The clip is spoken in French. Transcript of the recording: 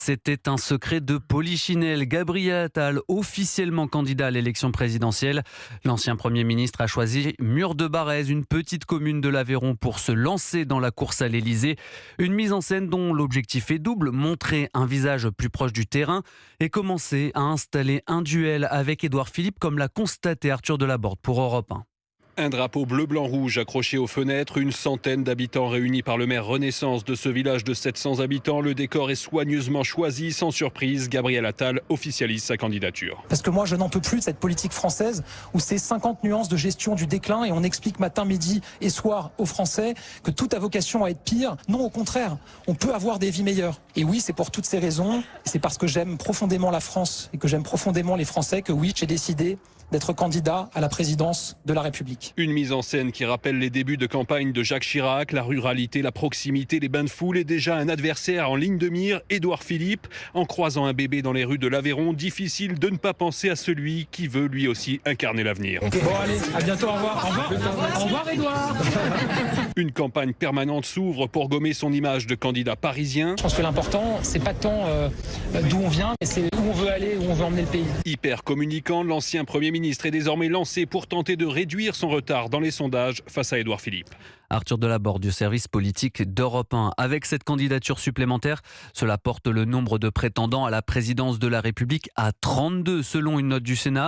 C'était un secret de polichinelle. Gabriel Attal, officiellement candidat à l'élection présidentielle. L'ancien Premier ministre a choisi Mur-de-Barrez, une petite commune de l'Aveyron, pour se lancer dans la course à l'Élysée. Une mise en scène dont l'objectif est double, montrer un visage plus proche du terrain et commencer à installer un duel avec Édouard Philippe, comme l'a constaté Arthur Delaborde pour Europe 1. Un drapeau bleu-blanc-rouge accroché aux fenêtres, une centaine d'habitants réunis par le maire Renaissance de ce village de 700 habitants. Le décor est soigneusement choisi. Sans surprise, Gabriel Attal officialise sa candidature. Parce que moi, je n'en peux plus de cette politique française où c'est 50 nuances de gestion du déclin et on explique matin, midi et soir aux Français que tout a vocation à être pire. Non, au contraire, on peut avoir des vies meilleures. Et oui, c'est pour toutes ces raisons. C'est parce que j'aime profondément la France et que j'aime profondément les Français que oui, j'ai décidé d'être candidat à la présidence de la République. Une mise en scène qui rappelle les débuts de campagne de Jacques Chirac, la ruralité, la proximité, les bains de foule et déjà un adversaire en ligne de mire, Édouard Philippe. En croisant un bébé dans les rues de l'Aveyron, difficile de ne pas penser à celui qui veut lui aussi incarner l'avenir. Bon allez, à bientôt, au revoir. Au revoir Édouard. Une campagne permanente s'ouvre pour gommer son image de candidat parisien. Je pense que l'important, c'est pas tant d'où on vient, mais c'est où on veut aller, où on veut emmener le pays. Hyper communicant, l'ancien Premier ministre est désormais lancé pour tenter de réduire son retard dans les sondages face à Édouard Philippe. Arthur Delaborde du service politique d'Europe 1. Avec cette candidature supplémentaire, cela porte le nombre de prétendants à la présidence de la République à 32 selon une note du Sénat.